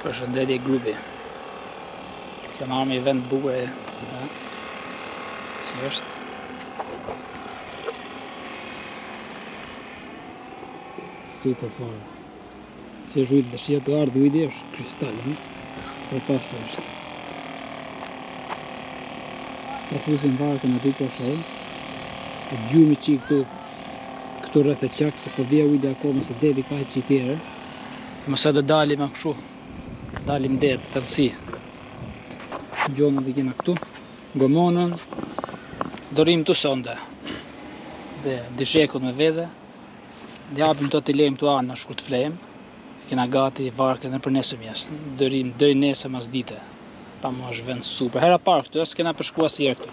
Përshëndetje grupi. Kjo marrë me vend bukur si është. Super fare. Si është ujtë dëshia të ardhë ujtë është kristal, sa pastë është. Ta fusin varkën aty ku është e gjumi qik këtu rreth e qak se për vje ujtë akoma se dedi ka e qikere. Mëse do dalim a këshu, dalim det, tërësi. Gjonën dhe kena këtu, gomonën, dorim të sonde. Dhe dishekut me vede. Dhe hapim të lejmë të anë në shkurt flejmë. Kena gati varkën dhe për nesëm jesë. Dorim dëri nesëm as dite. Pa më është vend super. Hera parë këtu, s'kena përshku as jërë këtu.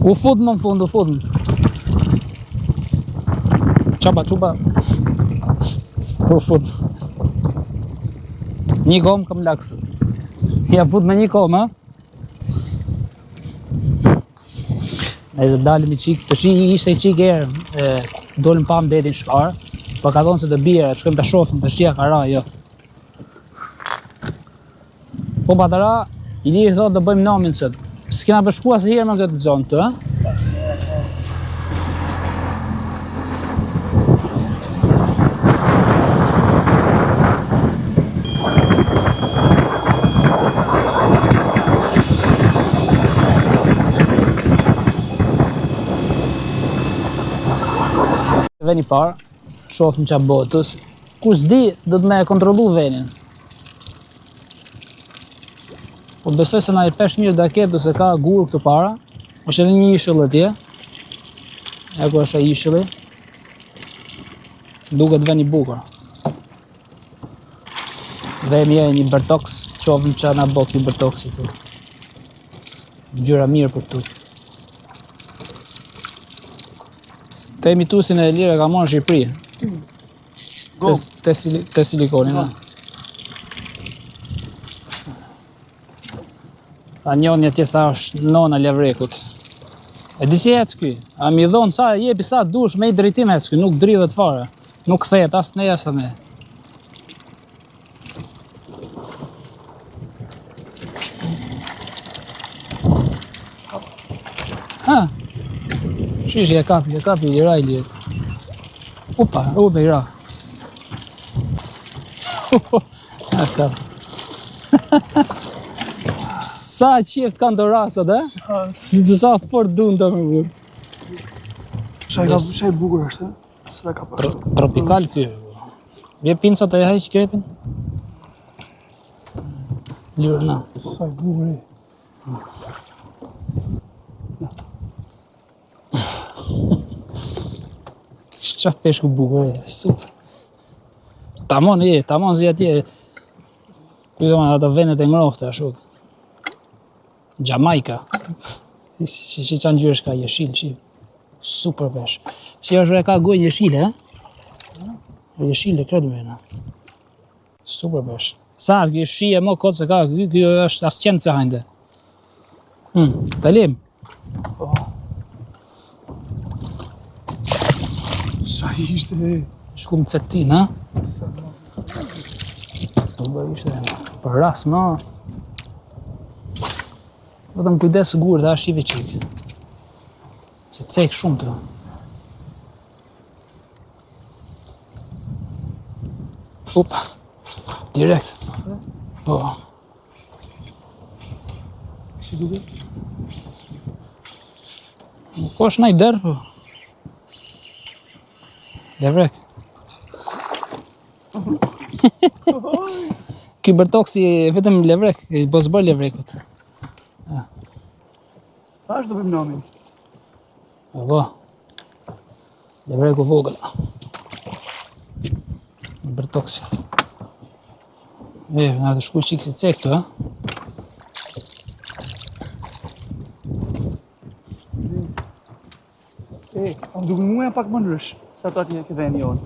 U fut më në fund, u fut më. Qaba. U fut. Një kom kam laksë. Ja fut me një kom, ha? E dhe dalim i qik, të shi ishte i qik erë. Dolim pa më dedin shparë. Pa ka thonë se të bjerë, të shkëm të shofëm, të shqia ka ra, jo. Po pa të ra, i lirë thotë të bëjmë namin sëtë. S'kena përshkua se herë me këtë zonë të, ha? Veni parë, shofëm qa botës. Kur s'di, do të me kontrolu venin. Po besoj se na i pesh mirë daketu se ka gurë këtu para. është edhe një ishull atje. E ku është e ishulli. Duket vend i bukur. Dhe mi e një bërtoks, qovëm që na bot një bërtoksi këtu. Gjyra mirë për këtu. Te imitusin e lirë ka marrë Shqipëri. Te silikonin, no? A njoni atje tha është nona Levrekut. E di si ec ky? A mi dhonë sa jepi sa dush me i drejtim ec ky, nuk dridhet fare. Nuk kthehet as ne as ne. Ha. Shishi e kapi i ra i liet. Opa, i ra. A kapi. Sa qift kanë të rasat, Si të sa fort dun të më burë. Sa i bukur është, Sa ka përshë. Tropikal kjo. Vje pincat e hajq krepin? Lyrë na. Sa i bukur e. Qa peshku bukur e, super. Tamon zi atje. Kujtëman ato venet e ngrofte a shuk. Gjamaika. Si qanë gjyre shka jeshil, shil. Super pesh. Si është e ka gojnë jeshile, Jeshile, kredu me na. Super pesh. Sa, kjo shie mo kotë se ka, kjo është as qenë se hajnde. Talim. Sa ishte e. Shkum të cetin, ha? Ishte për ras, ma. Vëtëm kujdes gurë dhe a shive qik. Se cek shumë të. Opa. Direkt. Po. Si duke? Po është naj dërë, po. Levrek. Ky bërtoksi vetëm levrek, bozbër levrekut. Ta është do bëjmë namin? Po. Levreku vogël. Bërtoksi. Na të shkuj qik si cek këtu, E, më duke mua janë pak më ndrysh se ato atje ke veni jonë.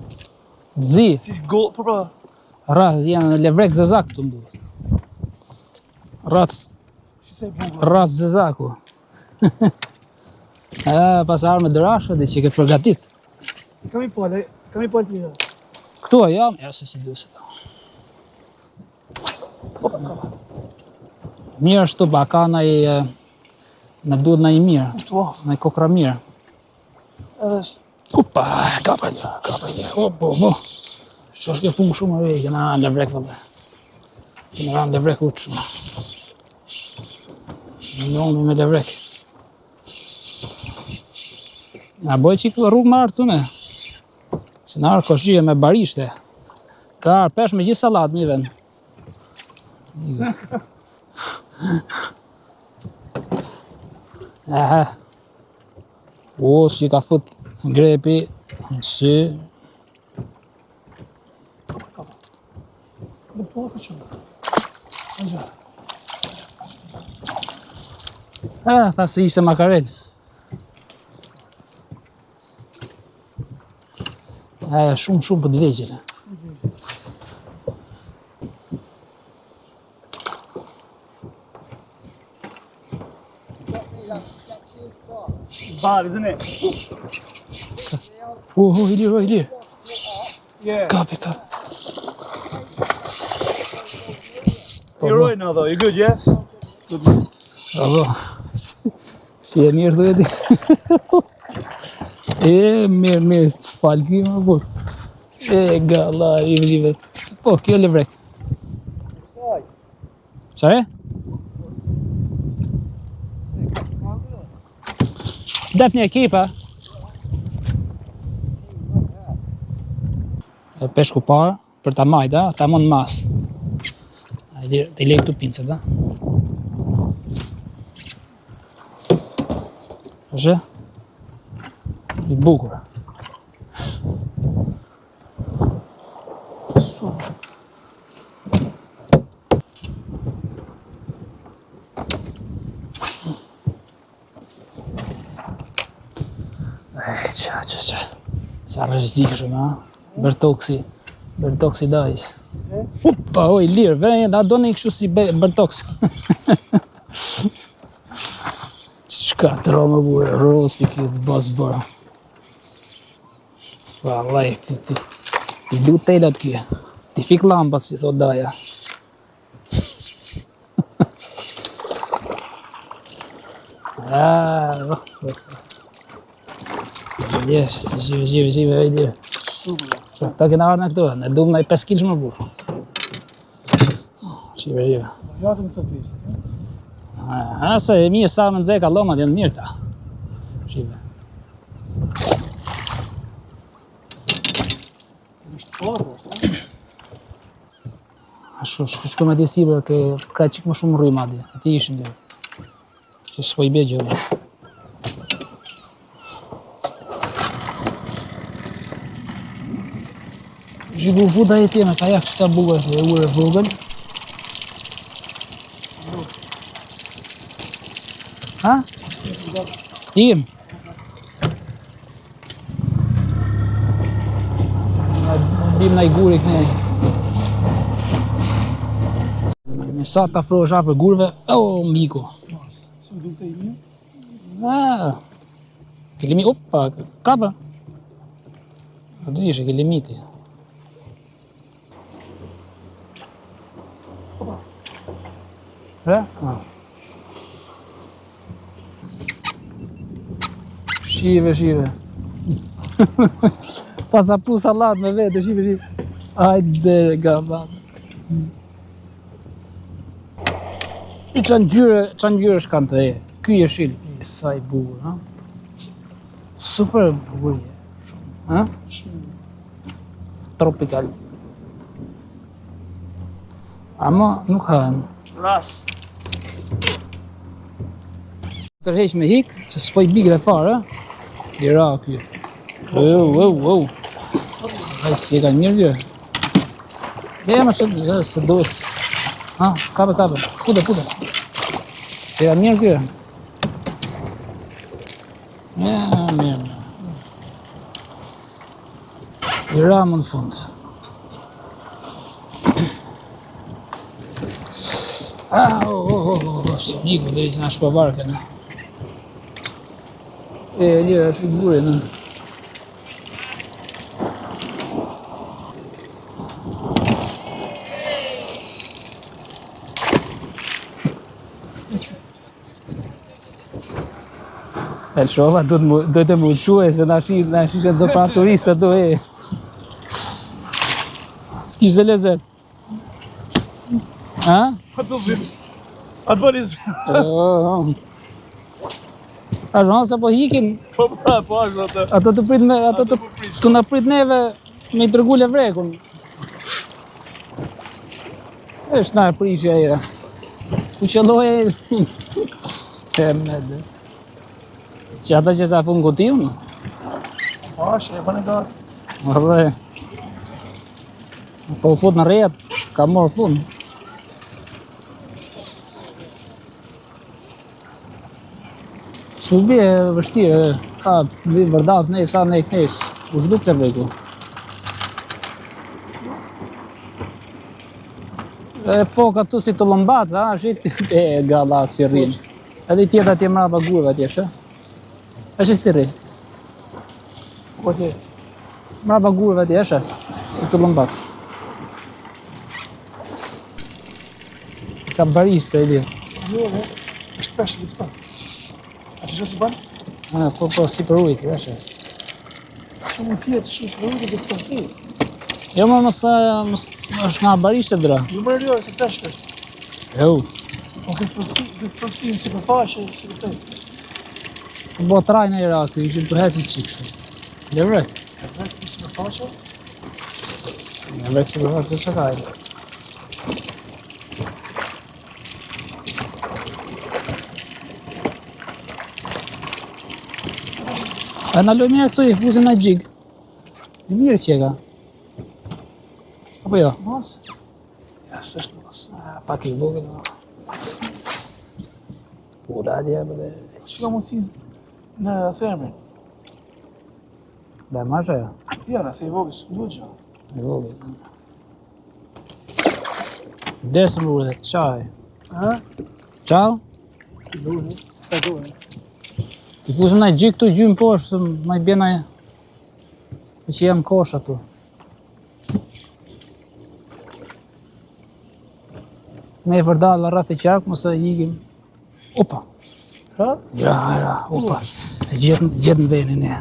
Zi, Si gold, po. janë në levrek zezak këtu më duhet. Shise bukur. Rac zezaku. Pas arme dërashë dhe që ke përgatit. Kam i pole tira. Këtu a jam, ja se si duhet. Mirë ashtu, ba ka në duhet në i mirë, Këtu, në i kokra mirë. edhe Upa, kapa një, opo. Që është ke punë shumë e kena në levrek vëllë. Kena në levrek utë shumë. Në nëmi me levrek. Nga boj qikë rrugë më arë të ne. Se në arë koshije me barishte. Ka arë pesh me gjithë salat një vend. O, si ka fut grepi, në sy. dhe po të qëmë. Tha se ishte makarel. Shumë për të vegjele. Bar, isn't it? Ilir. Yeah. Kapi. You're right now though, you're good, yeah? Bravo. Si e mirë dhe di. Mirë, të falë kjo më burë. Galla, i Po, kjo levrek. Qare? Defni e kipa. Peshku parë, për ta majda, ta mund mas. Të i lej këtu pincet, da? Është? I bukur. Qa. Sa rëzikshëm, ha? Bertoksi dajs. Upa, oj, lirë, venje, da do në i kështu si bertoks. Qka të romë bure, rosti këtë basë bëra. Valaj, ti lu telat kje. Ti fik lampat, si thot daja. Gjive, oj, lirë. Ta kena arë në këto, në dumë në i 5 kg më burë. Gjive. Ja të më të të Se e mi e sa më nëzeka lomat janë mirë këta. Gjive. Shko me tje sibër, ka qik më shumë rrujë madje. Ati ishën dhe. Që s'po i be gjë. Zhibu vuda e tjeme, ka jakë që sa bugar e ure vogël. Ha? Im? Bim na i guri këne. Me sa ta fro është afër gurve, miku. Së më të i një? Ke limit, opa, kapa. Do të ishe, ke limiti. Shive. Pas a pu salat me vete, shive. Ajde, gabat. Qanë gjyre shkanë të e. Ky e shil. Sa i bugur, ha? Super bugur. Ha? Tropical. Ama nuk hanë. Ras. Tërheq me hik, që s'po i bigre fare. I ra kjo. Wow. Ajë, që ka mirë gjë. Ma që se dos. Ha, kape. Pude. Që ka mirë kjo. Mirë. I ramën në fund. Së miku dhe që nga shpavarke në. Lira është i burin në. Shova, do të më uque se na shishet do pra turistët do e. S'kishtë dhe lezet. Ha? Ato zims. Atë valiz. A zhonë se po hikin, Po ashtë atë. ato të prit me, ato të na prit neve me i tërgu levrekun. Eshtë na e prishja ira. Ku qëlloj e me. Që ata që ta fun gotivën? Ashtë, e bane gatë. Dhe, po u fut në rejat, ka morë fun. S'u bje vështirë, ka vërdat nej, sa nej knes, u shduk të vreku. E foka tu si të lëmbaca, shit, gallat si rrinë. Edhe i tjetë atje mrapa gurve atje, shë? Është si rri? Po që? Mrapa gurve atje, shë? Si të lëmbac. Ka barishtë e di. Jo, është peshë këtë të. A që që si banë? Po, si për ujtë, shë? Shumë në tjetë, shumë për ujtë dhe të të. Jo, më është nga barishtë e dra. Jo, më rrjo, se peshë është. Jo. Po këtë përësinë si përfashe, si për të. Bo trajnë e Irakë, ishim të heci qikëshë. Levrek. Levrek si përfashe? Levrek si përfashe të qakajnë. E në loj mirë këtu i fuzim në gjigë. I mirë që ka. Apo jo? Mos? Ja, së është mos. Pak i vogël. Pura atje, bële. Që ka mundësi në thermin? Dhe ma shë, Ja, nëse i vogës, duhet që. i vogël. Desë më urët, qaj. Ha? Qau? Duhet, sa duhet. Ti fuzim në gjigë këtu gjymë poshtë, se ma i bjena që jam kosh atu. Ne i vërdalla rrath e qarkë, mëse jigim. Opa! Ha? Ja, opa! Gjetë në venin e.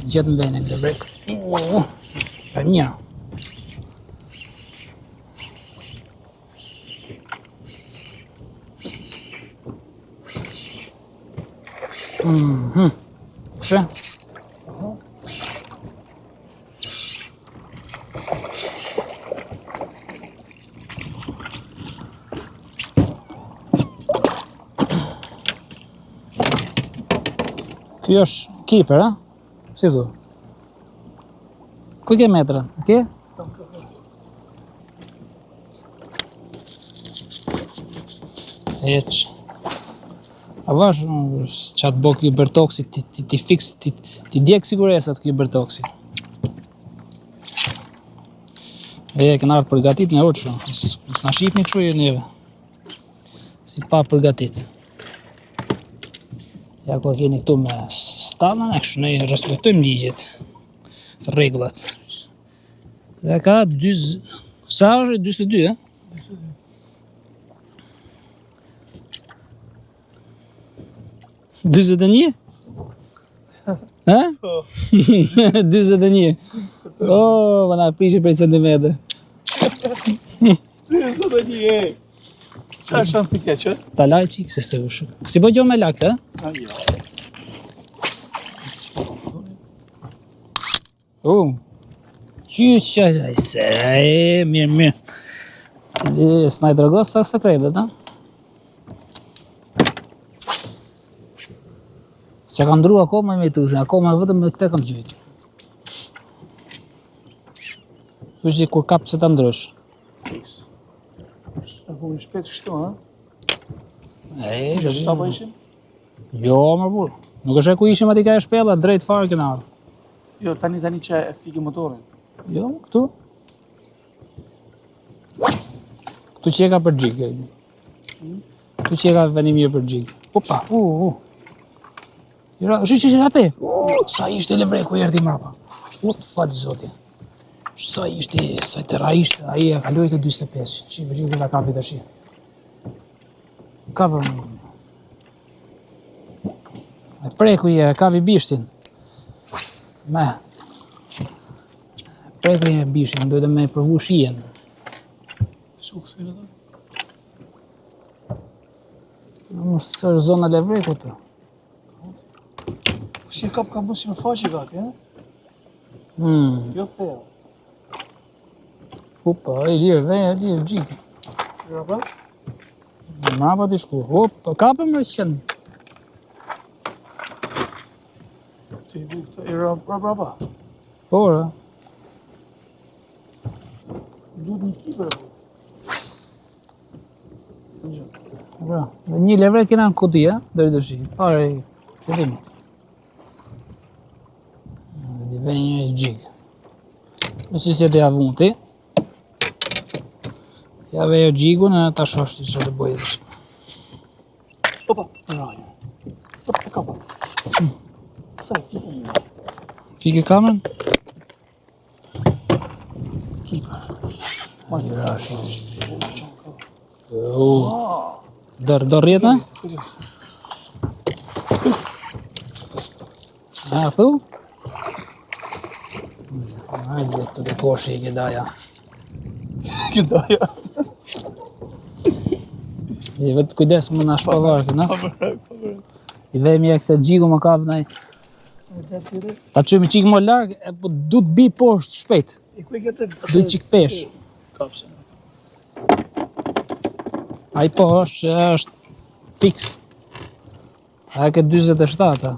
Gjetë në venin e brek. Pa një. Shë? Kjo është kiper, a? Si du? Ku ke metrën? A ke? Eq. A vash, qatë bo kjo bertoksi, ti fix, ti djekë siguresat kjo bertoksi. E këna ardhë përgatit një roqë, s'na shqip një qërë neve. Si pa përgatit. Ja ku keni këtu me stallën, e kështu ne respektojmë ligjet, rregullat. Dhe ka sa është 42, e? Dyzet e një? Ha? 41. Oh, më na prishi për centimetre. 21, e. Qa është shanë si keqë? Ta laj qik se se ushu. Si po gjo me lakë, e? A, jo. Qyqaj, se, mirë. S'na i drogos sa sekretet, a? Se kam dru akoma me tu, se akoma vetëm me këte kam gjyqë. Kështë kur kap se ta ndrysh. Fix. Është ku i shpet kështu, ha? Që Ta po ishim? Jo, më burë. Nuk është e ku ishim ati ka e shpela, drejt fare këna ardhë. Jo, tani që e fiki motorin. Jo, këtu. Këtu që e ka për gjikë. Këtu që e ka veni mirë për gjikë. Opa, Shi, hape. Sa ishte levreku i erdi mrapa. O të fatë zoti. Sa ishte, sa të ra ishte, a i e kaloj të 25. Shi, për gjikë të kapi të shi. Kapër më. E preku i e kapi bishtin. Me. Preku i e bishtin, dojtë me përvu shien. Su këthire dhe? Mësë është zona levreku të. Si e ka mos si me faqi gati, e? Jo thea. Opa, e lirë, lirë gjikë. Lira pra? Mrapa t'i shku. Opa, kapë më rësqenë. Të i bu këta, i raba. Porë. Duhet një kiper e bu. Bra, një levrek kena në kuti, dërë dërshi. Pare i fillimit. Dhe veni një gjikë. Në që se të javun ti. Ja vejo gjikun e ta shoshti që të bojë dërshi. Opa, rajë. Opa, e kapa. Sa e fike një. Fike kamën? Kiper. Një rashi. Dërë rjetë, A, thu? Hajde, të dhe koshi i gjedaja. Gjedaja. I vetë kujdes më në shpavarkë, na? I vejmë e këtë gjigu më kapë nëj. Ta qëmi qikë më largë, po du të bi poshtë shpejt. I kuj këtë? Du të qikë pesh. Kapse. A i po është fix. A e këtë 27.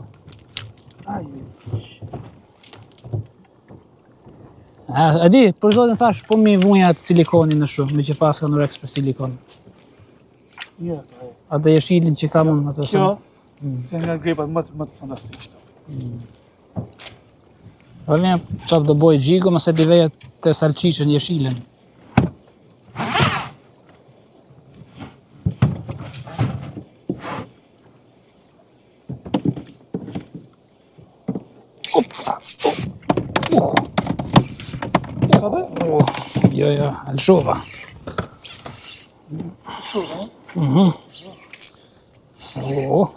E di, për zotin thash, po mi vunja atë silikonin në shumë, me që pas ka Norex për silikon. Ja, Atë jeshilin që kam unë atë kjo, se nga grepat më të fantastikë. Rëllë qaf do boj gjigo, mëse t'i veja të salqishën jeshilin. Jo, alshova.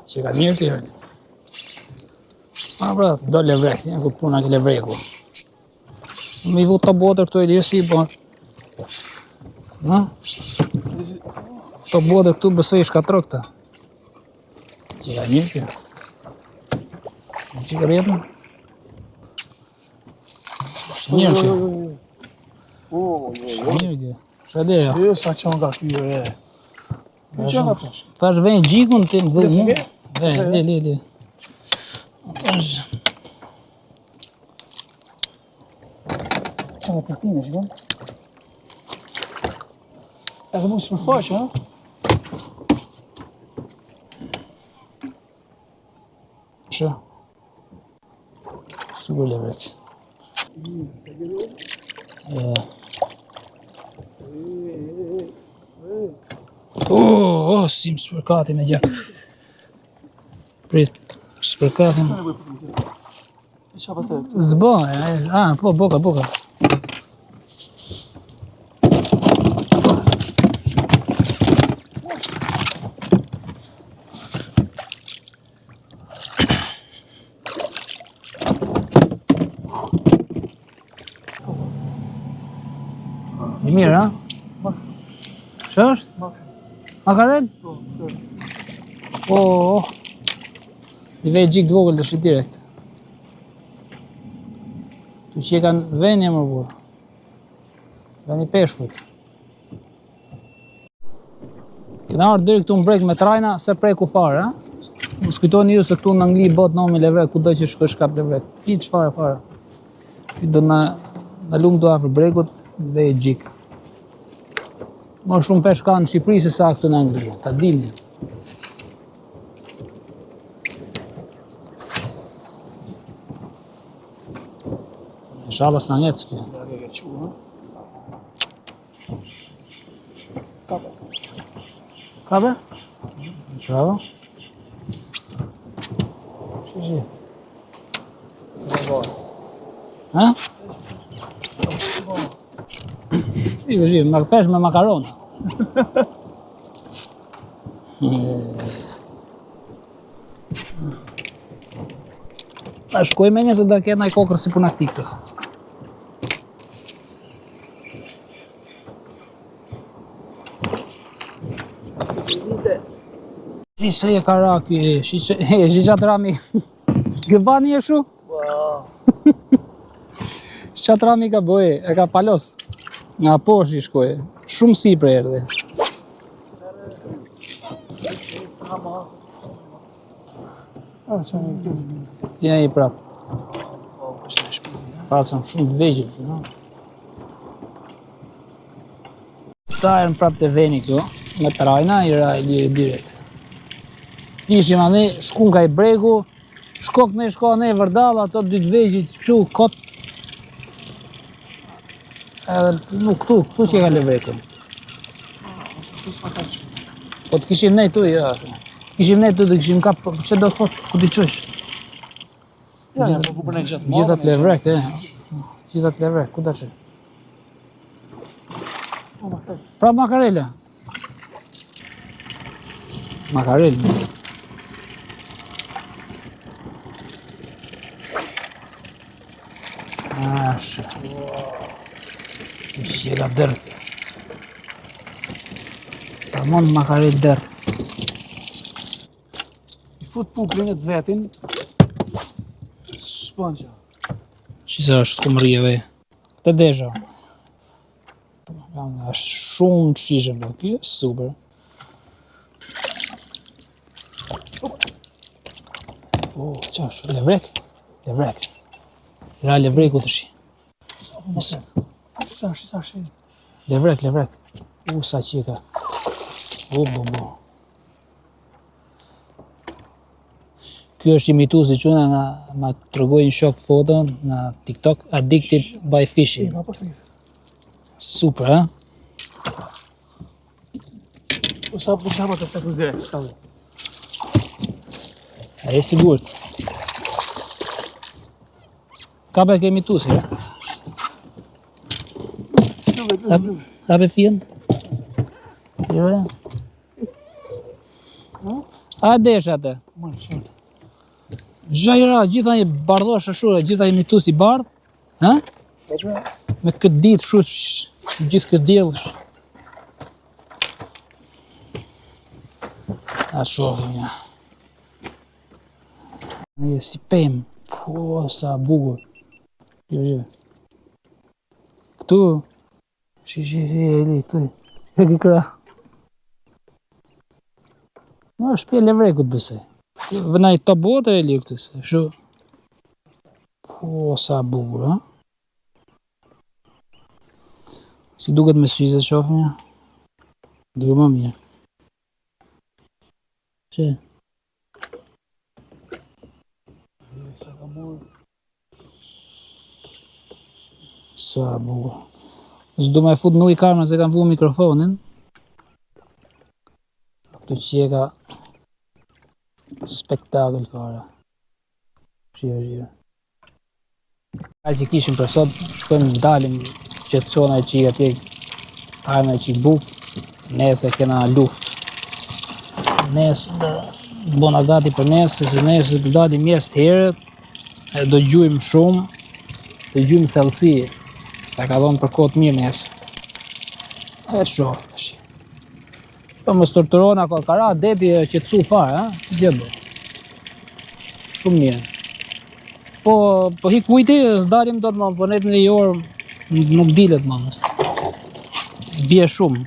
Që ka mirë të jërë. Pra, do levrek, një ku puna ke levreku. Mi vu të botër këtu e lirë si, po. Të botër këtu bësoj i shkatro këta. Që ka mirë kjo. Që ka rjetën? Shë mirë kjo. Shë mirë kjo. Shë adeja. Jo, sa që nga kjo e. Kjo që nga pësh? Thash vejnë gjikun të më dhëmë. Vejnë, li. Që nga cërtine, shikon? Edhe mu si me faqë, ha? Shë. Super levrek. Si më spërkati me gjak. Prit, spërkati. I qapa të? Zbo, po, boka. I mirë, ha? Që është? Makarel? I vej gjik të vogël të shi direkt. Tu që kanë venje më burë. Veni peshkut. Këna arë dyrë këtu në brek me trajna, se prej ku farë, ha? Më skujtoni ju se këtu në Angli bot nomi levrek, ku doj që shkoj shkap levrek. Ki që fare. Do në lumë do afrë brekut, vej gjik. Më shumë pesh ka në Shqipëri se sa këtu në Angli, ta dilni. Inshallah s'na ngec kjo. Ja ke çu, ha? Kapa. Kabe? Bravo. Shi. Ha? Shi, pesh me makarona. A shkoj me një se da kena i kokër si puna këti këtë. Si se e karaki, si qatë rami, gëbani e shu? Qatë rami ka bëj, e ka palos, nga posh i shkoj, shumë si për erdhe. Si e i prap. Pasëm shumë të vegjëm që, no? Sa e në prap të veni këtu, me trajna i rajli direkt. Ishim ane, shkun ka i bregu, shkok ne shko ane vërdal, ato dy të vegjit që kot. Edhe nuk këtu që e ka levrekën. Po të kishim nej tu, ja. Kishim nej tu dhe kishim kap, që do të thot, ku t'i qësh? Ja, po ku përnej gjatë Gjithat levrek, Gjithat levrek, ku t'a që? Pra makarela. Makarela. Ashe. Shjela dërë. Tamam makarel dërë. I fut puklin e të vetin. Sponja. Shisa është skumërjeve. Këtë desha. Është shumë të shishëm, kjo është super. Qa është? Levrek? Levrek. Ra levreku të shi. Sa shi. Levrek. Sa qika. Bo. Kjo është imitu si quna nga ma të rëgojnë shok foto nga TikTok, Addicted by Fishing. Super, ha? Po sa po të sekus direkt, s'kazi. A e sigurt. Ka be ke imitu si, Ka be thjen? Jo, ja. A desh atë? Gjajra, gjitha një bardhosh shura, gjitha imitu si bardh, ha? Me këtë ditë shush, gjithë këtë djelësh. A shofim, ja. Një si pëjmë, po sa bugur. Jo. Këtu, si e li, këtu, e kikra. Në është pje levrekut bëse. Vëna i top bote e li këtë se, shu. Po sa bugur, ha? Si duket me syze shofim, ja. Duke më mirë. Që? Sa bugur. S'du me fut nuk i karma se kam vu mikrofonin. Këtu që ka spektakl kara. Shira. Kajtë që kishim për sot, shkojmë dalim qetsona që i atje hajme që i buk, nese kena luft. Nesë dhe bona gati për nesë, se nesë të dalim mjesë të herët, e do gjujmë shumë, do gjujmë thellësi, se ka dhonë për kohët mirë nesë. E shohë të shi. Po më storturona ko kara, deti e qetsu fare, ha? Gjëbë. Shumë mirë. Po hik ujti, s'dalim do të më përnet në i orë, nuk dilet më mështë. Bje shumë.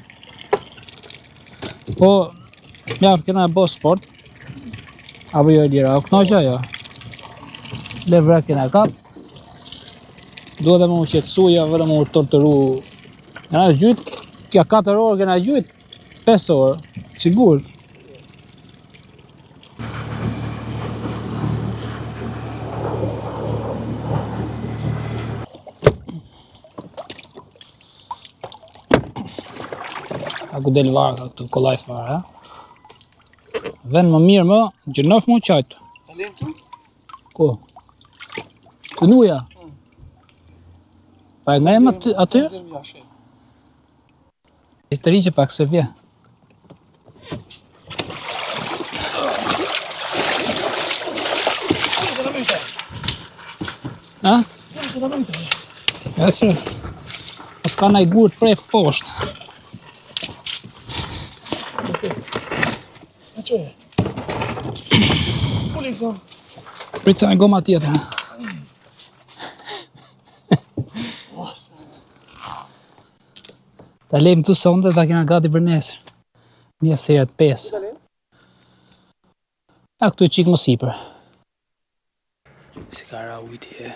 Po, mjaftë kena e bo sport, apo jo e lira, o knoqa jo. Levrek kena e kap. Duhet e më qetsuja, vërë më torturu. Kena e gjyt, kja 4 orë kena e gjyt, 5 orë, sigur. ku del varga këtu, kollaj fare. Vend më mirë më, gjënof më qajtu. Ta lejmë tu? Ku? Të nuja? Pa e ngajmë aty? E të riqe pak se vje. Ha? E që? Pas ka naj gurë të prejf poshtë. E që e? Polisa. Pritë sa në goma tjetër. Ta lejmë tu sonde, ta kena gati për nesër. Mja serat 5. A këtu e qikë më sipër. Si ka ra ujti e.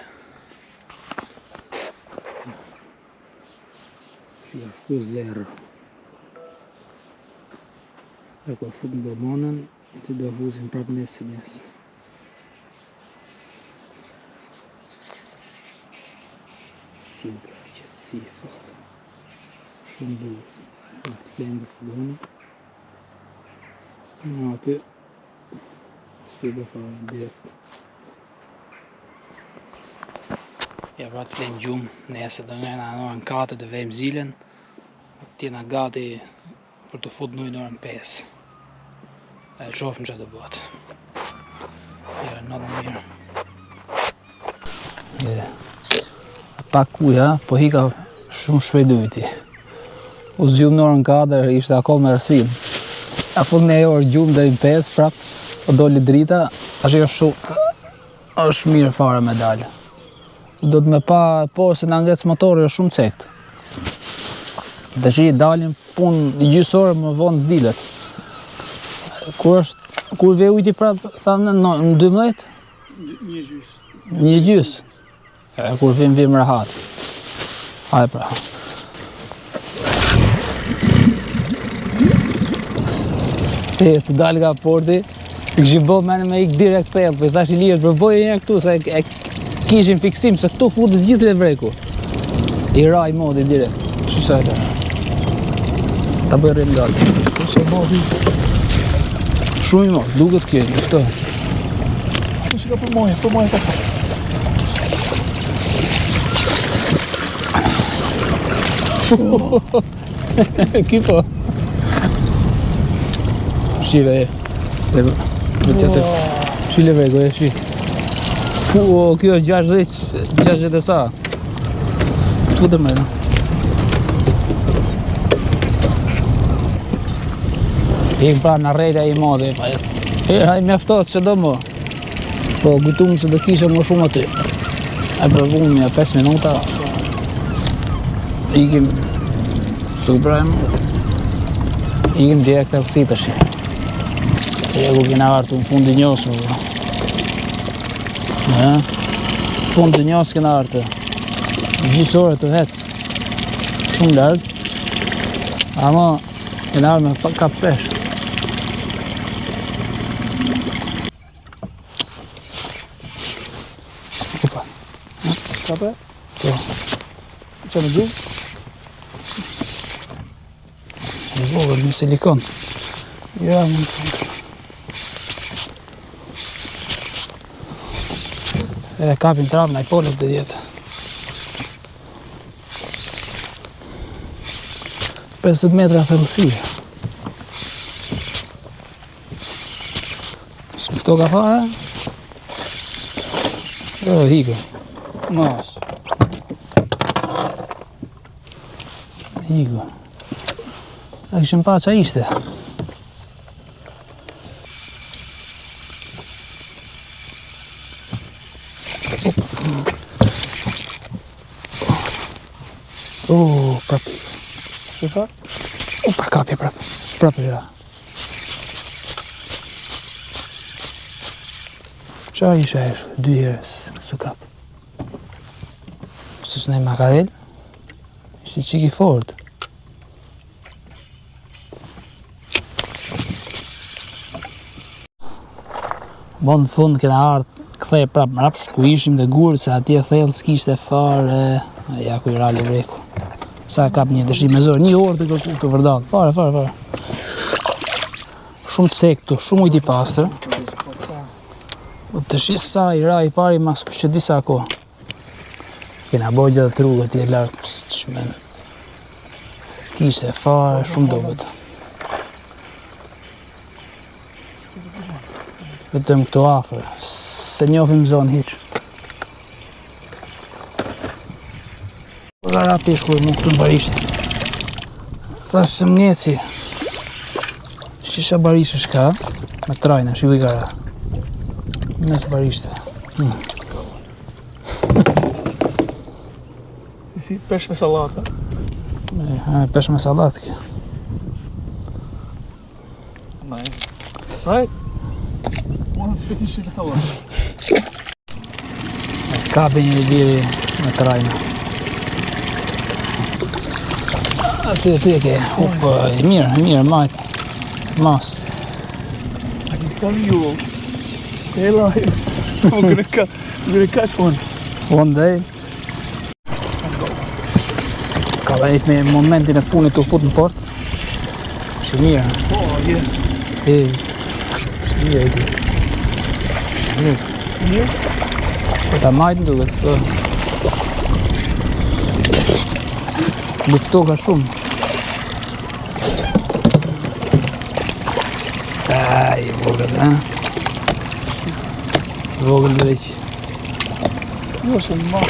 Si ka shku zero. E ko fut në gomonën, që do vuzin prap nesë mes. Super, qëtësi fare. Shumë burë. Në të flemë dhe fugoni. Në aty. Super fare, direkt. Ja pra të flemë gjumë. Nese dhe nga në orën 4 dhe vejmë zilen. Tjena gati për të fut në orën 5. E qofëm që të bëtë. Ja, në të mirë. Pak kuja, po hika shumë shpejt ujti. U zgjumë në orën 4, ishte ako me rësim. A fund një orë gjumë dhe i 5, prap, po doli drita, tash është mirë fare me dalë. Do të me pa, po se në angec motori është shumë cektë. Tash i dalim punë një gjysë orë më vonë s'dilet. Kur ve ujti prap, thamë në 12? Një gjysë. Një gjysë? Kur vim rahat. Hajde pra. Të dalë nga porti, këshim bo mene me ik direkt pel, për thash i lirët, për boje një këtu, se kishin fiksim, se këtu futet gjithë le vreku. I raj modi direkt. Shqisa e të. Ta bëj rrim dalë. Kështë e modi. Shumë i mod, duket kjo, kështë. Kështë ka për moje ka për. Ky po. Shive e. Shi levrego e, shi. Kjo është 60 e sa. Futë me në. Ik pra në rejta i modhe. A i mjaftot që do më. Po gujtumë që do kisha më shumë aty. E përvun mja 5 minuta. Ikim Suprem. Ikim direkt e kësi të shi. Ku kena artu në fundi njësë. Fundi njësë kena artu. Gjysore të hecë. Shumë largë. Ama kena artu me kap pesh. Opa. Kape? Po. Që në gjumë? Në vogël, në silikon. Ja, më të E kapin trap në i polët dhe djetë. 50 metra thellësi. S'fto ka fare? Jo, hikë. mas. Hikë. E këshim pa qa ishte. Prap. Shika? Opa, kapi prap. Prap e ra. Qa isha eshu? 2 herës së kap. Së shnej makarel? Ishte qiki fort. Bon në fund kena ardhë kthej prap mrapsh ku ishim dhe gurë se atje thellë s'kishte fare. Ja ku i ra levreku. Sa kap një dëshim me zor, 1 orë të vërdall, fare. Shumë të sektu, shumë ujtë i pastër. Të shi sa i ra i pari mas që disa ko. Kena bojë gjatë të rrugët i e larkë, të shmenë. Kishte fare, shumë dobet. Vetëm këto afër, se njofim zonë hiq. Gara peshku e mu këtu në barisht. Thash se mneci. Shisha barisht shka, me trajna, shivu i gara. Mes barishte. Si pesh me salata. Pesh me salatë kjo. Right? Wanna finish it all. Kapi një liri me trajna. Aty e ke. E mirë, majtë. Mas. I can tell you all. Stay alive. I'm gonna catch one. One day. Ka venit me momentin e funit të fut në port. Shë Oh, yes. Shë mirë e ti. Here? Po ta majtë në duket. Lufto ka shumë. I vogël, Vogël dreq. Jo, se në ma.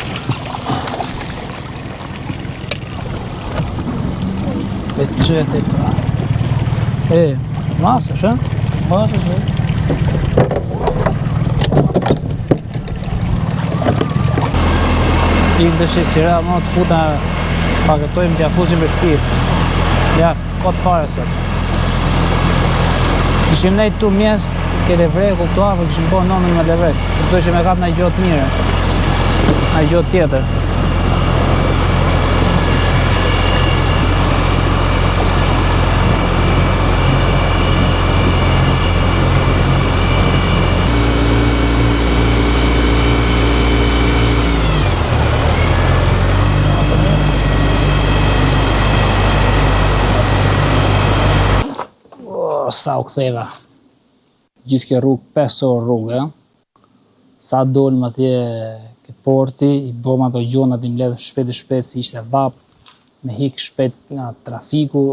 E të qëtë e pra. Masësh, Masësh, Ik dëshë si ra, më të futa pakëtojmë t'ja fusim për shpirë. Ja, kotë fare sot. Kishim nejtë tu mjestë, ke levreku këtu afër, kishim po nëmën me levrek. Këtu ishim e kap në gjotë mire. Në gjotë tjetër. Sa u ktheva. Gjithë ke rrugë, 5 orë rrugë, Sa dolëm atje ke porti, i boma për gjonat i mbledh shpejt si ishte vap, me hik shpejt nga trafiku,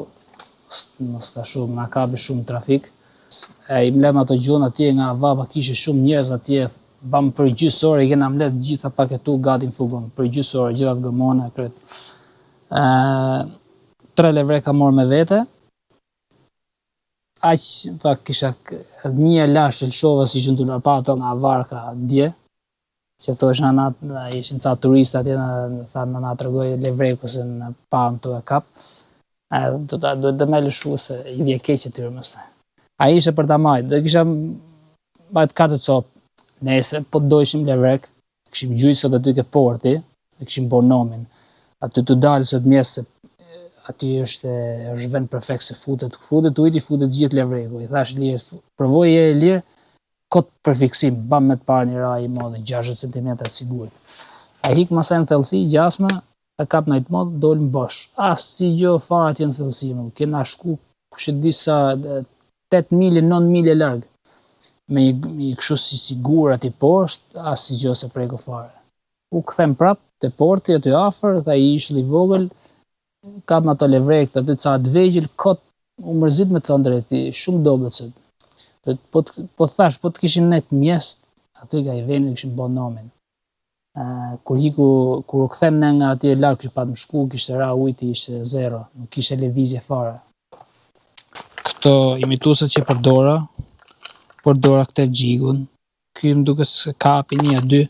mos ta shumë, nga kapi shumë trafik. I mbledh ato gjonat atje nga vapa, kishe shumë njerëz atje, bam për gjysë orë, i kena mbledh gjitha paketu gati në fugon, për gjysë orë, gjitha të gëmona, kryet. 3 levreka morë me vete, kisha një lash e lëshova si që në pa ato nga varka dje, që thosh në natë, ishin ca turistë atje, në natë rëgoj levreku se në pa në të e kap, duhet dhe me lëshu se i vje keq e tyre mëste. A ishe për ta majtë, dhe kisha majtë 4 copë, nese, po të dojshim levrek, kishim gjujtë sot aty ke porti, dhe kishim bo nomin, aty të dalë sot mjesë, aty është vend perfekt se futet ujti, futet gjithë levreku. I thash lirë, provoj e lirë, kot për fiksim, bam me të parë një raj i modë, 60 cm të sigurit. A hik masaj në thellësi, gjasme, e kap në itë modë, dollë në bosh. Si gjo fara tje në thellësi, kena shku, kështë disa 8 mili, 9 mili largë. Me i këshu si sigur ati poshtë, si gjo se preko fare. U këthem prap të porti, aty afer, dhe i ishtë li vogël, kap me ato levrek të aty ca të vegjil, kot u mërzit me të ndreti, shumë dobet sët. Po thash, po të kishim net mjestë, aty ka i veni kishim bo nomin. Kur u këthem ne nga aty e larkë, që pa të më shku, kishte ra ujti, ishte 0, nuk kishte levizje fare. Këto imituset që përdora këtë gjigun, ky më duke se kapi 1-2,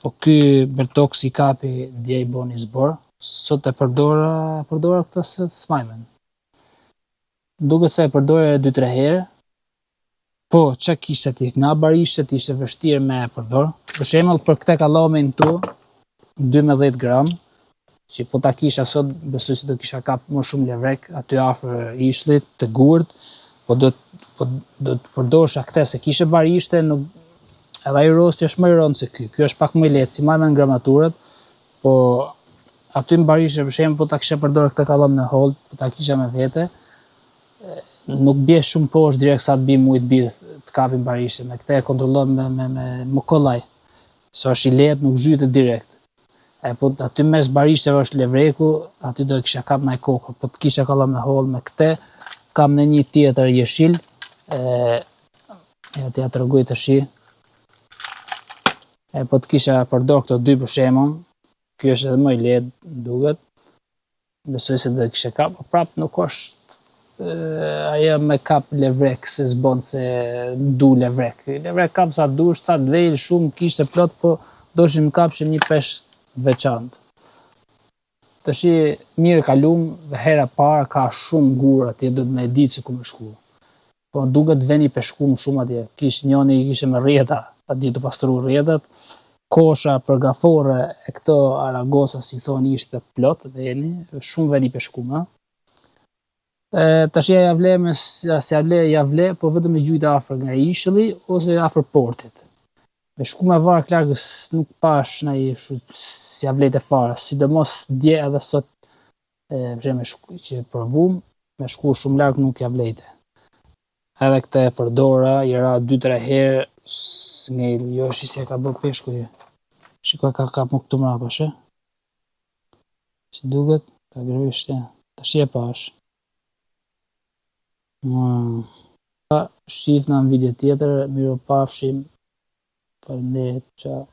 po ky Bertoksi kapi dje i bo një zbor, sot e përdora këto së të smajmen. Duke se e përdora 2-3 herë, po që kishte ti, nga barishtet ishte vështirë me e përdor. Për shemëll, për këte kalomin tu, 12 gram, që po ta kisha sot, besoj se do kisha kap më shumë levrek, aty afër ishlit, të gurt, po do të përdosha këte, se kishe barishte, edhe i rosti është më i rëndë se ky është pak më i letë, si majmen gramaturat, po aty në Barishe për shembull po ta kisha përdorur këtë kallom në hold, po ta kisha me vete, nuk bie shumë poshtë direkt sa të bi ujë të bi të kapim Barishe. Me këtë e kontrollon me kollaj. Se është i lehtë, nuk zhytet direkt. Po aty mes Barishteve është levreku, aty do e kisha kap ndaj kokë, po të kisha kallom në hold me këtë, kam në një tjetër jeshil, ja t'ja tregoj tash. Po të kisha përdor këto dy për shembull, ky është edhe më i lehtë duket. Besoj se do e kisha kap, po prap nuk është ajo me kap levrek se s'bën se du levrek. Levrek kap sa dush, sa të vejl, shumë kishte plot, po doshim kapshim një peshk veçantë. Tash mirë kalum, hera parë ka shumë gur atje, do të më ditë se ku më shku. Po duket veni peshkum shumë atje. Njoni kishte me rrjeta, atje të pastru rrjetat. Kosha për gafore e këto aragosa si thoni ishte plot veni, shumë veni peshkum, tash ja vle, po vetëm e gjujt afër nga ishulli ose afër portit. Me shku me varg largës nuk pash si avlejt e fare, sidomos dje edhe sot që provum, me shku shumë larg nuk ja vlejte. Edhe këtë e përdora, i ra 2-3 herë, ngel, jo shi se ka bërë peshku ju. Shikoj ka kap më këtu mrapa, she? Si duket, ka gërvisht, tash e pash. Shifna në video tjetër, miru pafshim. Faleminderit, ciao.